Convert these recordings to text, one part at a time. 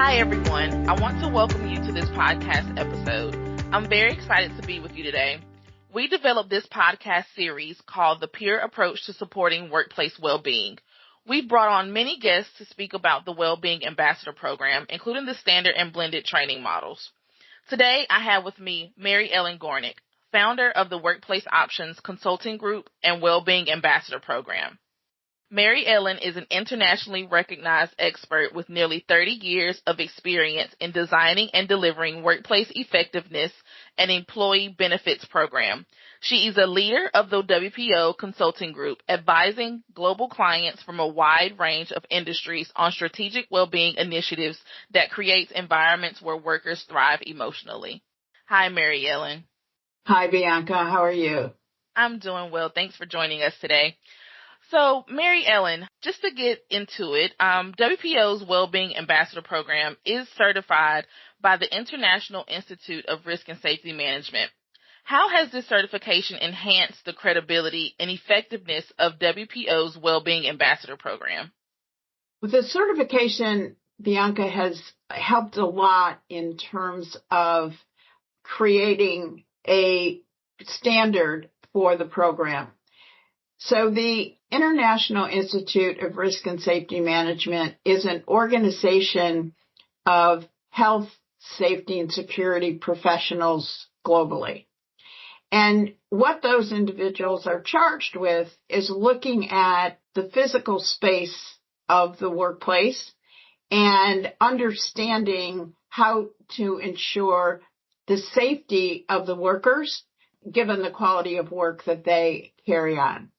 Hi, everyone. I want to welcome you to this podcast episode. I'm very excited to be with you today. We developed this podcast series called The Peer Approach to Supporting Workplace Wellbeing. We've brought on many guests to speak about the Wellbeing Ambassador Program, including the standard and blended training models. Today, I have with me Mary Ellen Gornick, founder of the Workplace Options Consulting Group and Wellbeing Ambassador Program. Mary Ellen is an internationally recognized expert with nearly 30 years of experience in designing and delivering workplace effectiveness and employee benefits program. She is a leader of the WPO Consulting Group, advising global clients from a wide range of industries on strategic well-being initiatives that creates environments where workers thrive emotionally. Hi, Mary Ellen. Hi, Bianca. How are you? I'm doing well. Thanks for joining us today. So, Mary Ellen, just to get into it, WPO's Wellbeing Ambassador Program is certified by the International Institute of Risk and Safety Management. How has this certification enhanced the credibility and effectiveness of WPO's Wellbeing Ambassador Program? The certification, Bianca, has helped a lot in terms of creating a standard for the program. So the International Institute of Risk and Safety Management is an organization of health, safety, and security professionals globally. And what those individuals are charged with is looking at the physical space of the workplace and understanding how to ensure the safety of the workers, given the quality of work that they carry on.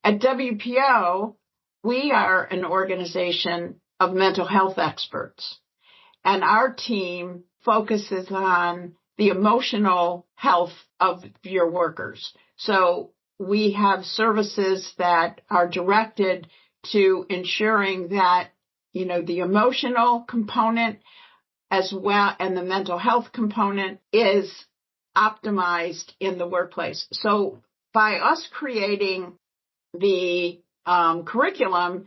At WPO, we are an organization of mental health experts, and our team focuses on the emotional health of your workers. So we have services that are directed to ensuring that, the emotional component as well and the mental health component is optimized in the workplace. So by us creating the curriculum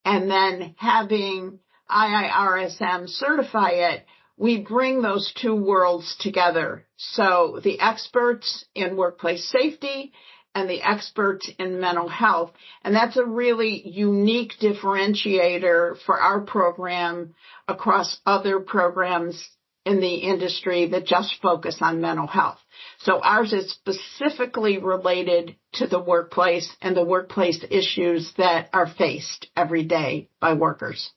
and then having IIRSM certify it, we bring those two worlds together. So the experts in workplace safety and the experts in mental health. And that's a really unique differentiator for our program across other programs in the industry that just focus on mental health. So ours is specifically related to the workplace and the workplace issues that are faced every day by workers.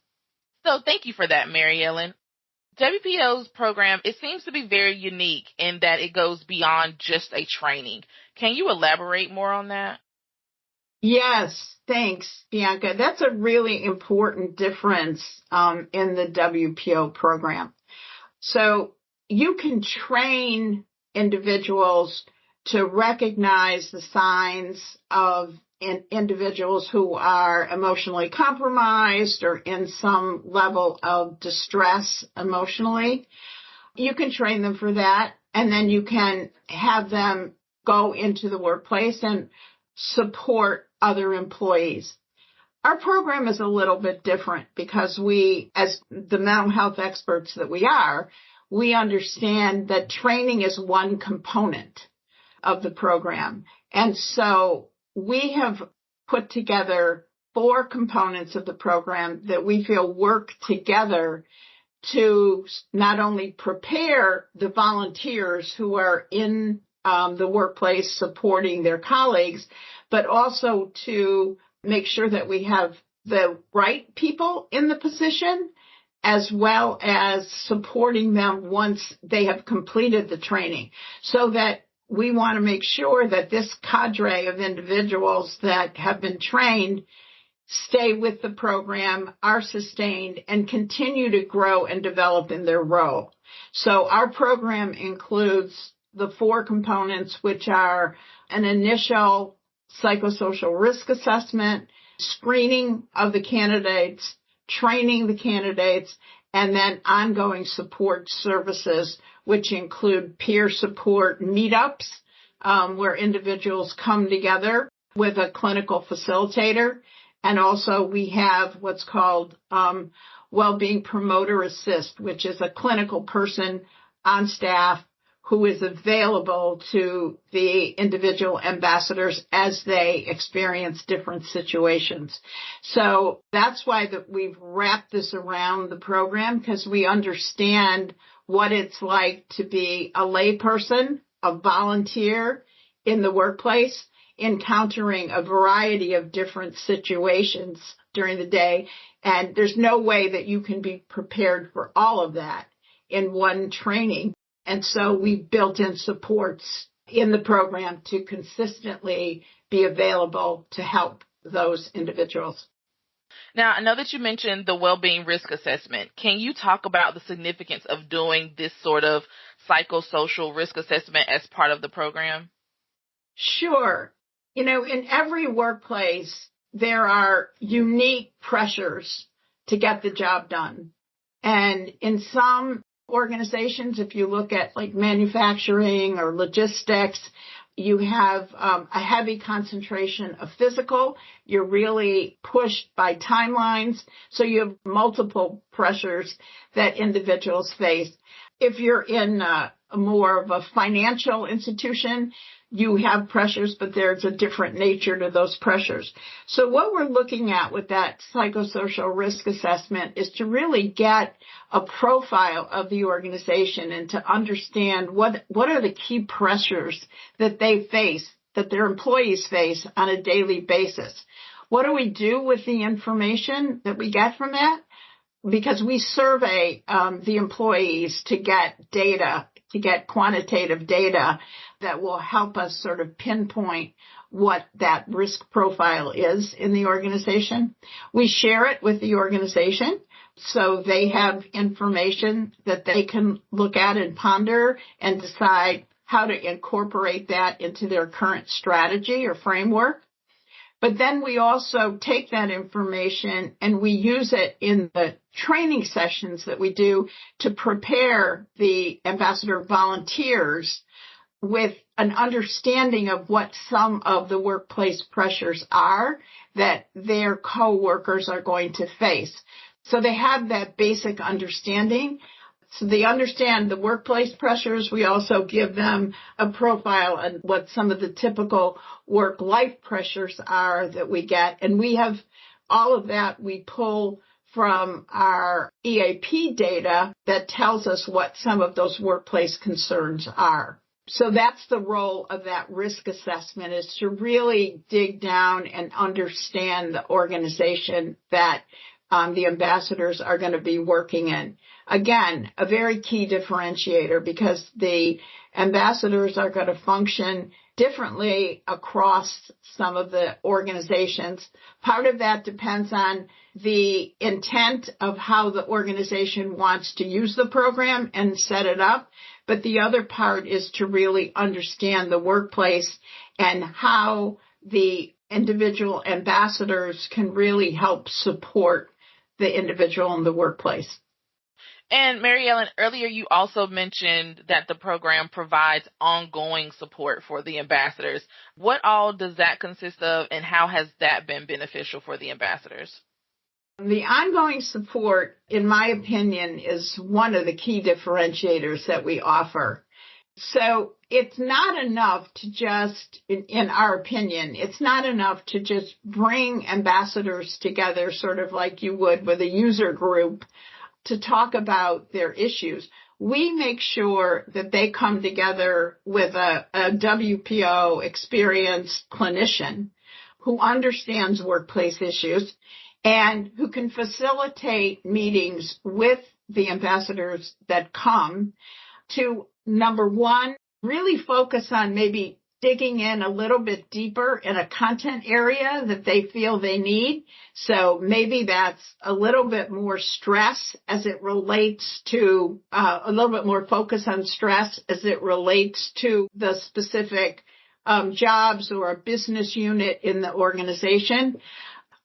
So thank you for that, Mary Ellen. WPO's program, it seems to be very unique in that it goes beyond just a training. Can you elaborate more on that? Yes, thanks, Bianca. That's a really important difference in the WPO program. So you can train individuals to recognize the signs of individuals who are emotionally compromised or in some level of distress emotionally. You can train them for that, and then you can have them go into the workplace and support other employees. Our program is a little bit different because we, as the mental health experts that we understand that training is one component of the program. And so we have put together 4 components of the program that we feel work together to not only prepare the volunteers who are in the workplace supporting their colleagues, but also to make sure that we have the right people in the position, as well as supporting them once they have completed the training, so that we want to make sure that this cadre of individuals that have been trained stay with the program, are sustained, and continue to grow and develop in their role. So our program includes the 4 components, which are an initial psychosocial risk assessment, screening of the candidates, training the candidates, and then ongoing support services, which include peer support meetups, where individuals come together with a clinical facilitator And also we have what's called Wellbeing Promoter Assist, which is a clinical person on staff who is available to the individual ambassadors as they experience different situations. So that's why we've wrapped this around the program, because we understand what it's like to be a layperson, a volunteer in the workplace, encountering a variety of different situations during the day. And there's no way that you can be prepared for all of that in one training. And so we built in supports in the program to consistently be available to help those individuals. Now, I know that you mentioned the well-being risk assessment. Can you talk about the significance of doing this sort of psychosocial risk assessment as part of the program? Sure. In every workplace, there are unique pressures to get the job done. And in some organizations, if you look at like manufacturing or logistics, you have a heavy concentration of physical. You're really pushed by timelines. So you have multiple pressures that individuals face. If you're in more of a financial institution, you have pressures, but there's a different nature to those pressures. So what we're looking at with that psychosocial risk assessment is to really get a profile of the organization and to understand what are the key pressures that they face, that their employees face on a daily basis. What do we do with the information that we get from that? Because we survey the employees to get data, to get quantitative data that will help us sort of pinpoint what that risk profile is in the organization. We share it with the organization so they have information that they can look at and ponder and decide how to incorporate that into their current strategy or framework. But then we also take that information and we use it in the training sessions that we do to prepare the ambassador volunteers with an understanding of what some of the workplace pressures are that their coworkers are going to face. So they have that basic understanding. So they understand the workplace pressures. We also give them a profile on what some of the typical work-life pressures are that we get. And we have all of that we pull from our EAP data that tells us what some of those workplace concerns are. So that's the role of that risk assessment, is to really dig down and understand the organization that the ambassadors are going to be working in. Again, a very key differentiator, because the ambassadors are going to function differently across some of the organizations. Part of that depends on the intent of how the organization wants to use the program and set it up. But the other part is to really understand the workplace and how the individual ambassadors can really help support the individual in the workplace. And Mary Ellen, earlier you also mentioned that the program provides ongoing support for the ambassadors. What all does that consist of, and how has that been beneficial for the ambassadors? The ongoing support, in my opinion, is one of the key differentiators that we offer. So it's not enough to just, in our opinion, it's not enough to just bring ambassadors together sort of like you would with a user group to talk about their issues. We make sure that they come together with a WPO experienced clinician who understands workplace issues and who can facilitate meetings with the ambassadors that come to, number one, really focus on maybe digging in a little bit deeper in a content area that they feel they need. So maybe that's a little bit more stress as it relates to, a little bit more focus on stress as it relates to the specific jobs or a business unit in the organization.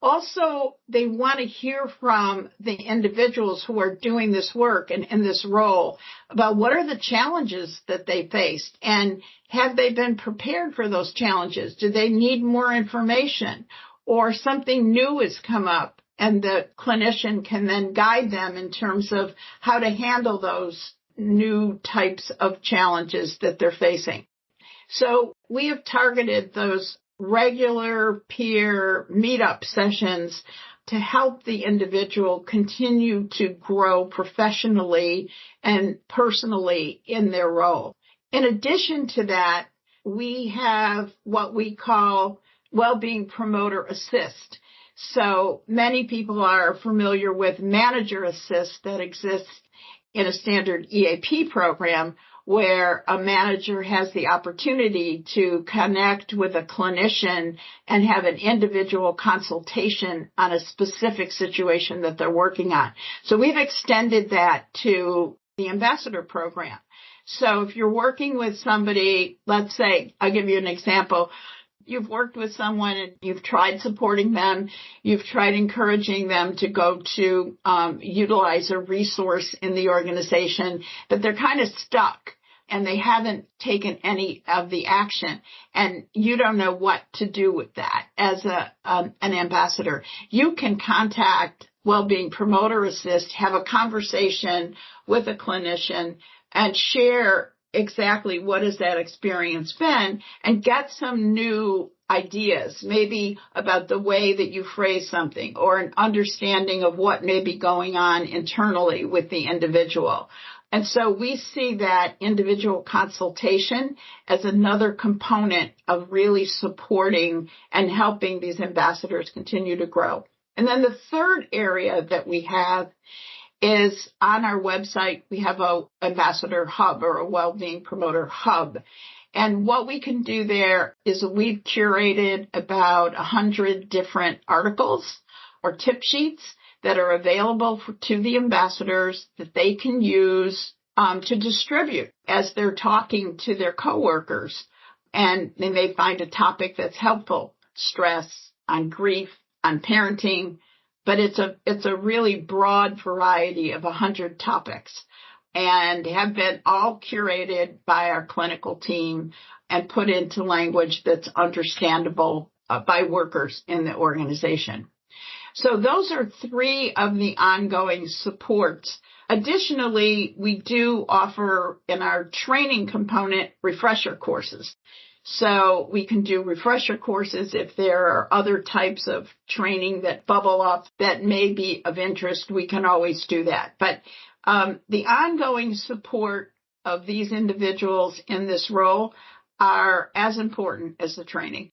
Also, they want to hear from the individuals who are doing this work and in this role about what are the challenges that they faced, and have they been prepared for those challenges? Do they need more information? or something new has come up, and the clinician can then guide them in terms of how to handle those new types of challenges that they're facing. So we have targeted those regular peer meetup sessions to help the individual continue to grow professionally and personally in their role. In addition to that, we have what we call Wellbeing Promoter Assist. So many people are familiar with Manager Assist that exists in a standard EAP program, where a manager has the opportunity to connect with a clinician and have an individual consultation on a specific situation that they're working on. So we've extended that to the Ambassador Program. So if you're working with somebody, let's say, I'll give you an example. You've worked with someone and you've tried supporting them. You've tried encouraging them to go to utilize a resource in the organization, but they're kind of stuck and they haven't taken any of the action. And you don't know what to do with that as an ambassador. You can contact Wellbeing Promoter Assist, have a conversation with a clinician, and share exactly what has that experience been, and get some new ideas, maybe about the way that you phrase something, or an understanding of what may be going on internally with the individual. And so we see that individual consultation as another component of really supporting and helping these ambassadors continue to grow. And then the third area that we have is on our website. We have a ambassador hub, or a wellbeing promoter hub. And what we can do there is we've curated about 100 different articles or tip sheets that are available to the ambassadors that they can use to distribute as they're talking to their coworkers. And they may find a topic that's helpful: stress, on grief, on parenting. But it's a really broad variety of 100 topics, and have been all curated by our clinical team and put into language that's understandable by workers in the organization. So those are three of the ongoing supports. Additionally, we do offer in our training component refresher courses. So we can do refresher courses if there are other types of training that bubble up that may be of interest. We can always do that. But the ongoing support of these individuals in this role are as important as the training.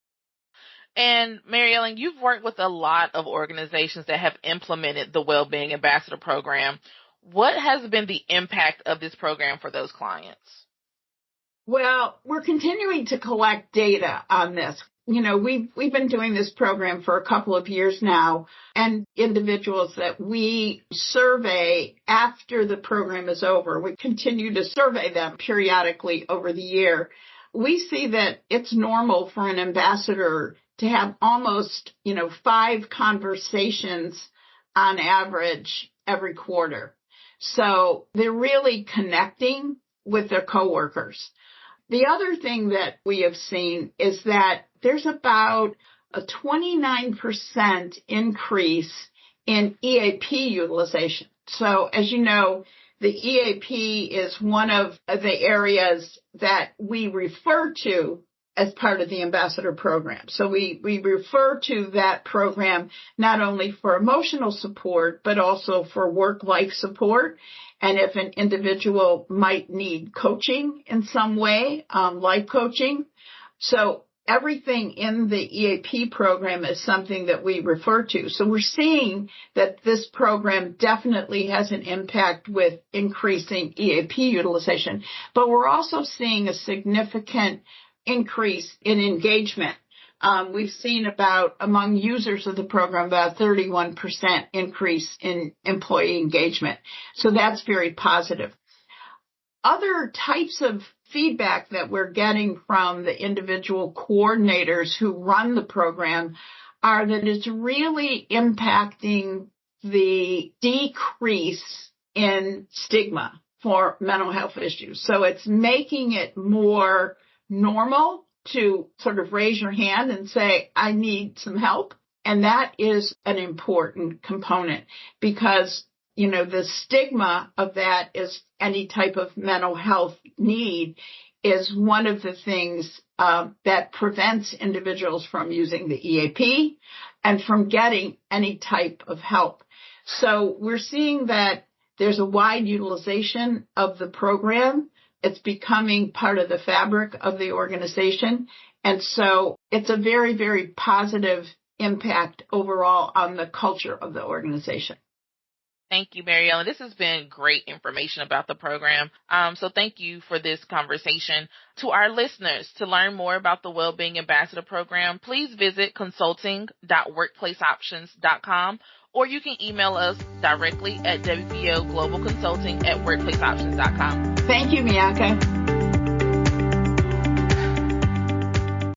And Mary Ellen, you've worked with a lot of organizations that have implemented the Wellbeing Ambassador Program. What has been the impact of this program for those clients? Well, we're continuing to collect data on this. You know, we've been doing this program for a couple of years now, and individuals that we survey after the program is over, we continue to survey them periodically over the year. We see that it's normal for an ambassador to have almost, 5 conversations on average every quarter. So they're really connecting with their coworkers. The other thing that we have seen is that there's about a 29% increase in EAP utilization. So as you know, the EAP is one of the areas that we refer to as part of the Ambassador Program. So we refer to that program not only for emotional support, but also for work-life support. And if an individual might need coaching in some way, life coaching. So everything in the EAP program is something that we refer to. So we're seeing that this program definitely has an impact with increasing EAP utilization, but we're also seeing a significant increase in engagement. We've seen among users of the program, about 31% increase in employee engagement. So that's very positive. Other types of feedback that we're getting from the individual coordinators who run the program are that it's really impacting the decrease in stigma for mental health issues. So it's making it more normal to sort of raise your hand and say, I need some help. And that is an important component because, the stigma of that is any type of mental health need is one of the things that prevents individuals from using the EAP and from getting any type of help. So we're seeing that there's a wide utilization of the program. It's becoming part of the fabric of the organization. And so it's a very, very positive impact overall on the culture of the organization. Thank you, Mary Ellen. This has been great information about the program. So thank you for this conversation. To our listeners, to learn more about the Wellbeing Ambassador Program, please visit consulting.workplaceoptions.com, or you can email us directly at WPO Global Consulting at workplaceoptions.com. Thank you, Bianca.